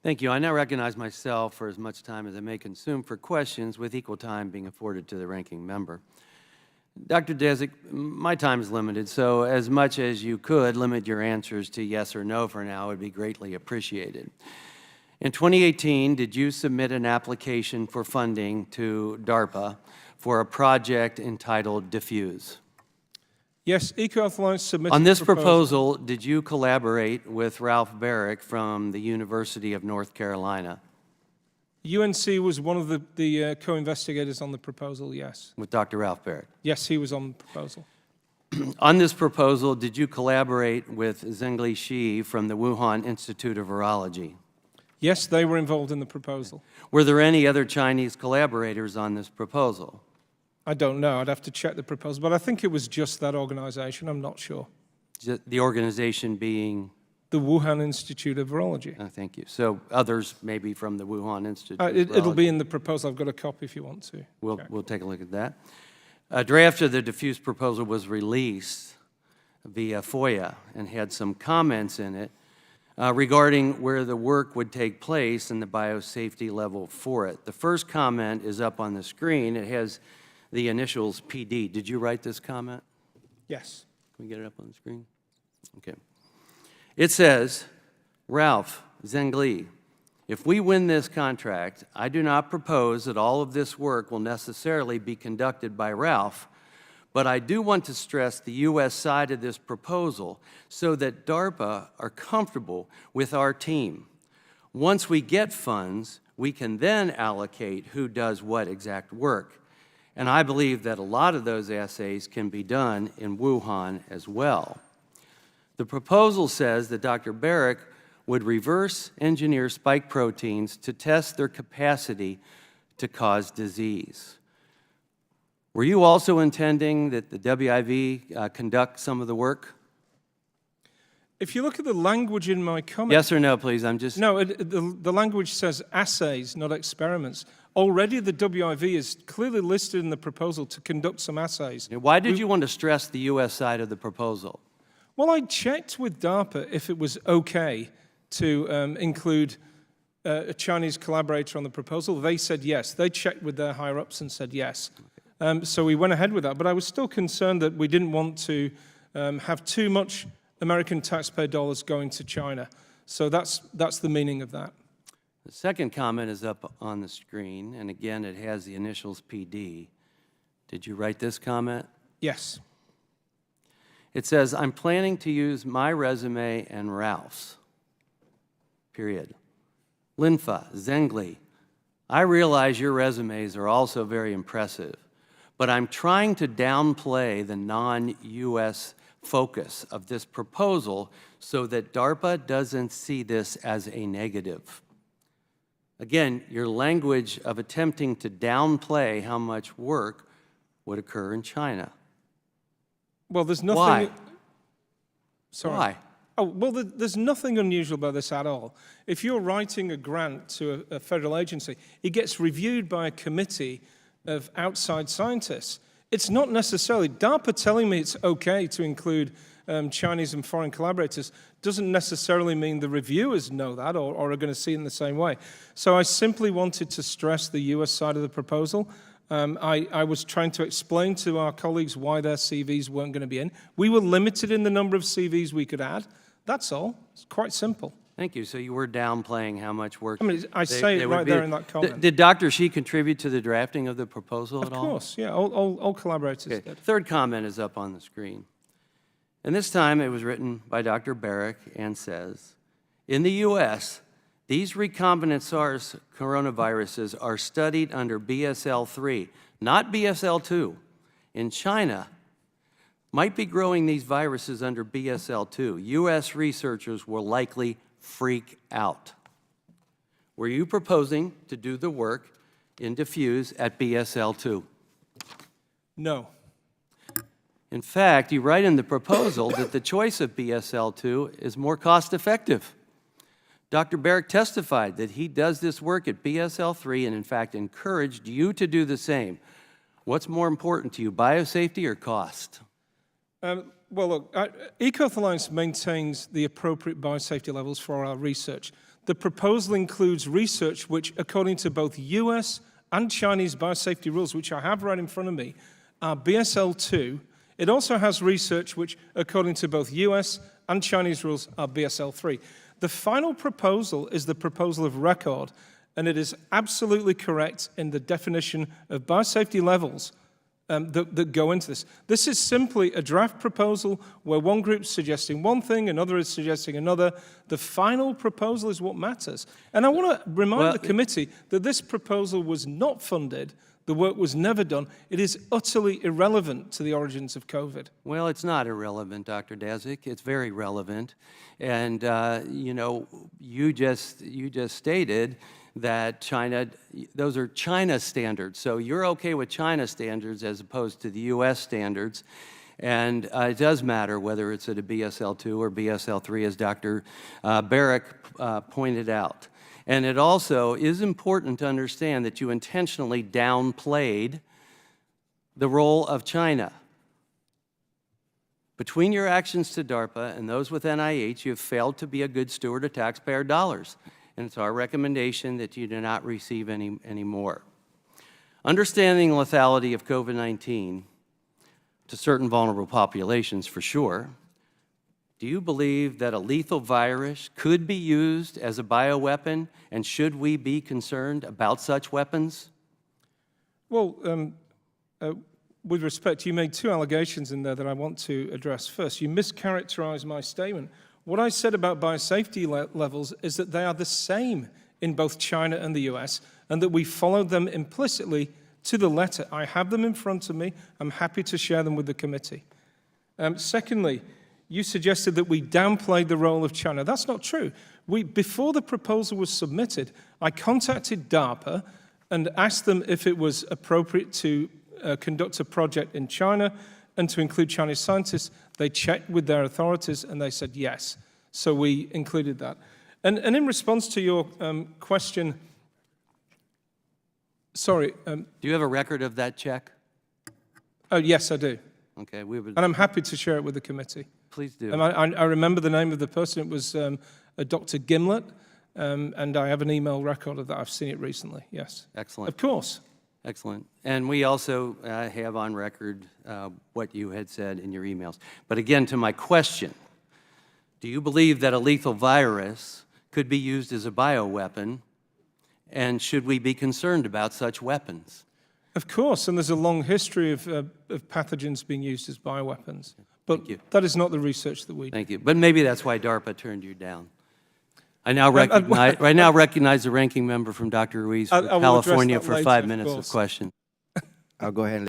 Thank you. I now recognize myself for as much time as I may consume for questions, with equal time being afforded to the ranking member. Dr. Daszak, my time is limited, so as much as you could limit your answers to yes or no for now would be greatly appreciated. In 2018, did you submit an application for funding to DARPA for a project entitled Diffuse? Yes, EcoHealth Alliance submitted On this proposal, did you collaborate with Ralph Barrick from the University of North Carolina? UNC was one of the co-investigators on the proposal, yes. With Dr. Ralph Barrick? Yes, he was on the proposal. On this proposal, did you collaborate with Zhengli Shi from the Wuhan Institute of Virology? Yes, they were involved in the proposal. Were there any other Chinese collaborators on this proposal? I don't know. I'd have to check the proposal, but I think it was just that organization. I'm not sure. The organization being? The Wuhan Institute of Virology. Thank you. So others maybe from the Wuhan Institute of Virology. It'll be in the proposal. I've got a copy if you want to. We'll take a look at that. A draft of the diffuse proposal was released via FOIA and had some comments in it regarding where the work would take place and the biosafety level for it. The first comment is up on the screen. It has the initials PD. Did you write this comment? Yes. Can we get it up on the screen? Okay. It says, Ralph Zhengli, if we win this contract, I do not propose that all of this work will necessarily be conducted by Ralph, but I do want to stress the U.S. side of this proposal so that DARPA are comfortable with our team. Once we get funds, we can then allocate who does what exact work. And I believe that a lot of those assays can be done in Wuhan as well. The proposal says that Dr. Barrick would reverse engineer spike proteins to test their capacity to cause disease. Were you also intending that the WIV conduct some of the work? If you look at the language in my comment... Yes or no, please? I'm just... No, the language says assays, not experiments. Already the WIV is clearly listed in the proposal to conduct some assays. Why did you want to stress the U.S. side of the proposal? Well, I checked with DARPA if it was okay to include a Chinese collaborator on the proposal. They said yes. They checked with their higher-ups and said yes. So we went ahead with that. But I was still concerned that we didn't want to have too much American taxpayer dollars going to China. So that's the meaning of that. The second comment is up on the screen, and again, it has the initials PD. Did you write this comment? Yes. It says, I'm planning to use my resume and Ralph's, period. Linfa, Zhengli, I realize your resumes are also very impressive, but I'm trying to downplay the non-U.S. focus of this proposal so that DARPA doesn't see this as a negative. Again, your language of attempting to downplay how much work would occur in China. Well, there's nothing... Why? Sorry. Why? Oh, well, there's nothing unusual about this at all. If you're writing a grant to a federal agency, it gets reviewed by a committee of outside scientists. It's not necessarily... DARPA telling me it's okay to include Chinese and foreign collaborators doesn't necessarily mean the reviewers know that or are going to see it in the same way. So I simply wanted to stress the U.S. side of the proposal. I was trying to explain to our colleagues why their CVs weren't going to be in. We were limited in the number of CVs we could add. That's all. It's quite simple. Thank you. So you were downplaying how much work... I mean, I say it right there in that comment. Did Dr. Shi contribute to the drafting of the proposal at all? Of course, yeah. All collaborators did. Third comment is up on the screen. And this time it was written by Dr. Barrick and says, in the U.S., these recombinant SARS coronaviruses are studied under BSL-3, not BSL-2. In China, might be growing these viruses under BSL-2. U.S. researchers will likely freak out. Were you proposing to do the work in diffuse at BSL-2? No. In fact, you write in the proposal that the choice of BSL-2 is more cost-effective. Dr. Barrick testified that he does this work at BSL-3 and, in fact, encouraged you to do the same. What's more important to you, biosafety or cost? Well, look, EcoHealth Alliance maintains the appropriate biosafety levels for our research. The proposal includes research which, according to both US and Chinese biosafety rules, which I have right in front of me, are BSL-2. It also has research which, according to both US and Chinese rules, are BSL-3. The final proposal is the proposal of record, and it is absolutely correct in the definition of biosafety levels that go into this. This is simply a draft proposal where one group's suggesting one thing, another is suggesting another. The final proposal is what matters. And I want to remind the committee that this proposal was not funded. The work was never done. It is utterly irrelevant to the origins of COVID. Well, it's not irrelevant, Dr. Daszak. It's very relevant. And, you know, you just stated that China, those are China standards. So you're okay with China standards as opposed to the US standards. And it does matter whether it's at a BSL-2 or BSL-3, as Dr. Barrick pointed out. And it also is important to understand that you intentionally downplayed the role of China. Between your actions to DARPA and those with NIH, you have failed to be a good steward of taxpayer dollars. And it's our recommendation that you do not receive any more. Understanding the lethality of COVID-19 to certain vulnerable populations, for sure, do you believe that a lethal virus could be used as a bioweapon, and should we be concerned about such weapons? Well, with respect, you made two allegations in there that I want to address. First, you mischaracterized my statement. What I said about biosafety levels is that they are the same in both China and the US, and that we followed them implicitly to the letter. I have them in front of me. I'm happy to share them with the committee. Secondly, you suggested that we downplayed the role of China. That's not true. Before the proposal was submitted, I contacted DARPA and asked them if it was appropriate to conduct a project in China and to include Chinese scientists. They checked with their authorities and they said yes. So we included that. And in response to your question, sorry. Do you have a record of that check? Oh, yes, I do. Okay, we would. And I'm happy to share it with the committee. Please do. And I remember the name of the person. It was a Dr. Gimlet, and I have an email record of that. I've seen it recently, yes. Excellent. Of course. Excellent. And we also have on record what you had said in your emails. But again, to my question, do you believe that a lethal virus could be used as a bioweapon, and should we be concerned about such weapons? Of course, and there's a long history of pathogens being used as bioweapons. But that is not the research that we do. Thank you. But maybe that's why DARPA turned you down. I now recognize the ranking member from Dr. Ruiz for California for 5 minutes of question. I'll go ahead and